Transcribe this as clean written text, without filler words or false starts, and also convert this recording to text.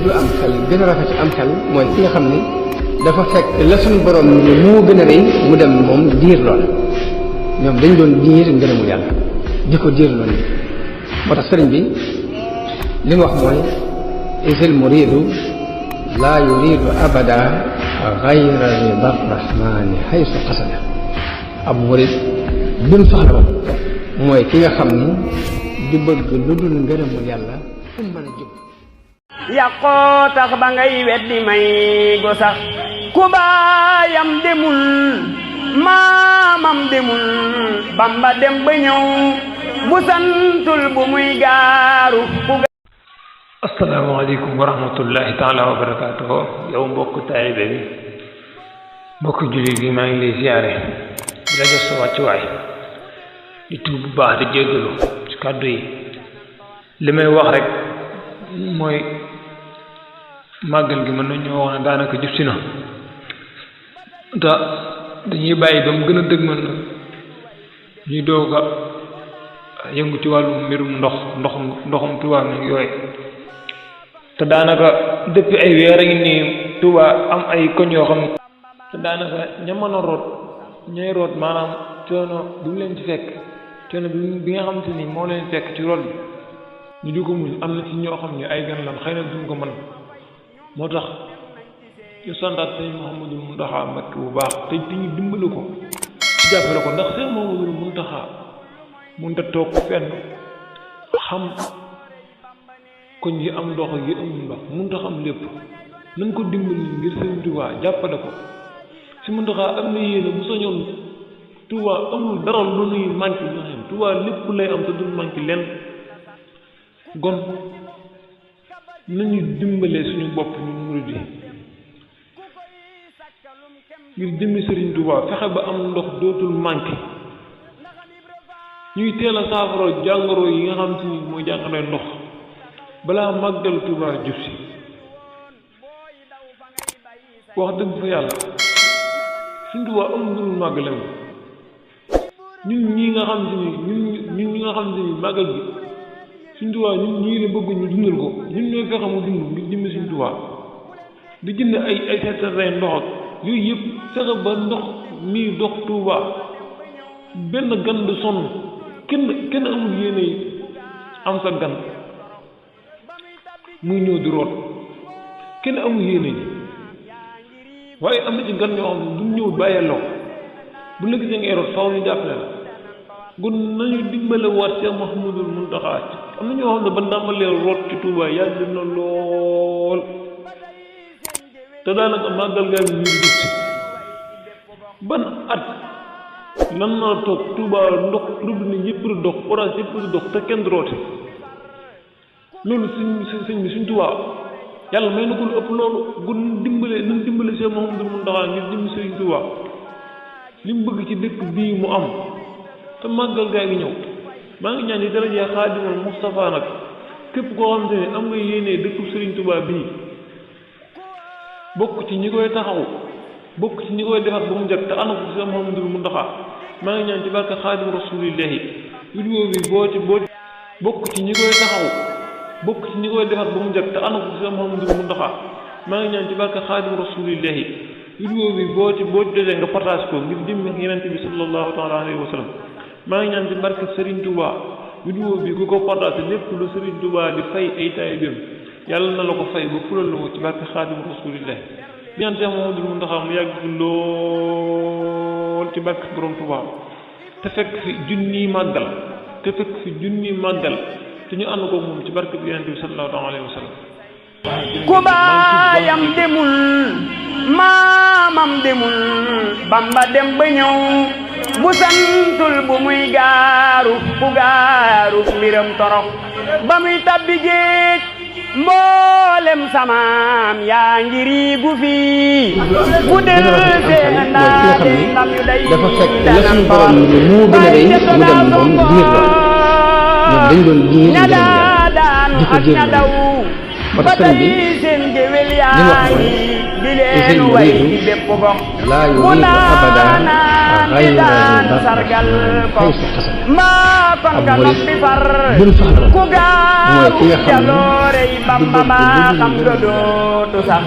du am xel gën a rafet am xel mooy ki nga xam ni dafa fekk la suñu borom ni moo gën a rëy mu dem moom diir lool ñoom dañ doon diir ngërëmu yàlla di ko diir lool moo tax sëriñ bi li mu wax mooy isil muridu laa yuridu abada gayra rida rahmani haysu qasada ab murid bi mu soxla woon mooy ki nga xam ni du bëgg lu dul ngërëmul yàlla fu mu mën a jóg yàqoo tax ba ngay weddi may go sax ku baayam demul maamam demul bamba dem ba ñëw bu santul bu muy gaaru asalaamaaleykum wa rahmatullahi taala wa barakaatuhu yow mbokk taalibe bi mbokk jullit bi maa ngi lay ziyaare di la jox sa wàccuwaay di tuub bu baax di jéggalu ci kàddu yi li may wax rek mooy màggal gi mën nañoo wax ne daanaka jub si na te dañuy bàyyi ba mu gën a dëgmal nag ñuy doog a yëngu ci wàllu mbirum ndoxum Tuubaa mi yooyu te daanaka depuis ay weer a ngi nii Tuubaa am ay koñ yoo xam ne te daanaka ña mën a root ñooy root maanaam coono bi mu leen ci fekk coono bi nga xam te ni moo leen fekk ci root bi ñu di ko muñ am na ci ñoo xam ne ay gan lan xëy na duñ ko mën moo tax ñu santaat sëñ Mouhamadul Muntaxa Mbakke bu baax te ñu dimbali ko ci jàppale ko ndax sëñ Mouhamadul Muntaxa mënta toog fenn xam koñ yi am ndox yi amul ndox mënta xam lépp nañ ko dimbali ngir sëñ Tuubaa jàppale ko si Muntaxa am na yéene bu soñoon Tuubaa amul dara lu nuy manqué ñu xam Tuubaa lépp lay am te dul manqué lenn gon nañu dimbalee suñu bopp ñun murid yi ngir jëmmi Sëriñ Tuubaa fexe ba am ndox dootul manqué ñuy teel a saafara jàngoro yi nga xam te ni mooy jàngoro ndox balaa màggal Tuubaa jub si wax dëgg fa yàlla Sëriñ Tuubaa amul dul màggalam ñun ñi nga xam te ni ñun ñi nga xam te ni màggal bi Sëriñ Tuubaa ñun ñii la bëgg ñu dundal ko ñun ñooy fexe mu dund ngir jëmmi Sëriñ Tuubaa di jënd ay citerne ndox ak yooyu yëpp fexe ba ndox mii dox Tuubaa benn gan du sonn kenn amul yéene am sa gan muy ñëw di root kenn amul yéene ji waaye am na ci gan ñoo xam ne du ñëw bàyyeloo bu la gisee ngay root faw ñu jàppale la gun nañu dimbale waat Cheikh Mouhamadul Muntaxa am na ñoo xam ne ba ndàmbalee root ci Tuubaa yàgg na lool te daanaka màggal gaa ngi ñu dugg si ban at lan naa toog Tuubaa ndox robinet yëpp di dox forage yëpp di dox te kenn du roote loolu suñ Tuubaa yàlla may na ko lu ëpp loolu gun dimbale nañ dimbale Cheikh Mouhamadul Muntaxa ngir jëm Sëriñ Tuubaa li mu bëgg ci dëkk bii mu am te màggal gaa ngi ñëw maa ngi ñaan di daraja Xaadimul Mustafa nag képp koo xam te ne am nga yéenee dëkku Sëriñ Tuubaa bii bokk ci ñi koy taxaw bokk ci ñi koy defar ba mu jot te ànd ko ci Cheikh Mouhamadul Muntaxa maa ngi ñaan ci barke Xaadim Rasulillahi vidéo bi bokk ci ñi koy taxaw bokk ci ñi koy defar ba mu jot te ànd ko ci Cheikh Mouhamadul Muntaxa maa ngi ñaan ci barke Xaadim Rasulillahi vidéo bi boo ci jotee nga partage ko ngir jëmmi Yonent bi sallallahu taala alayhi wa sallam maa ngi ñaan ci barke Serigne Touba vidéo bi ku ko partage lépp lu Serigne Touba di fay ay taalibeem yàlla na la ko fay ba fulal la ko ci barke Xaadim Rasulillah di ñaan Cheikh Mouhamadul Muntaxa mu yàgg lool ci barke borom Touba te fekk fi junniy màggal te ñu ànd ko moom ci barke bi Yonent bi sallallahu alayhi wa sallam ku baayam demul maamam demul bamba dem ba ñëw bu santul bu muy gaaru ku gaaru mbiram torox ba muy tabbi géej mboolem samaam yaa ngi riigu fii bu del seen naa di ndam yu day dafa fekk la suñu borom ni moo gën a rëy mu dem moom diir lool ñoom dañ doon diir ngërëm di ko diir lool moo tax sëriñ bi li wax mooy isil muridu laa yuridu abada nasaraan bi daan sargal ko maa kon nga noppi far ku gaaru jaloorey Bamba maa xam nga dootu sax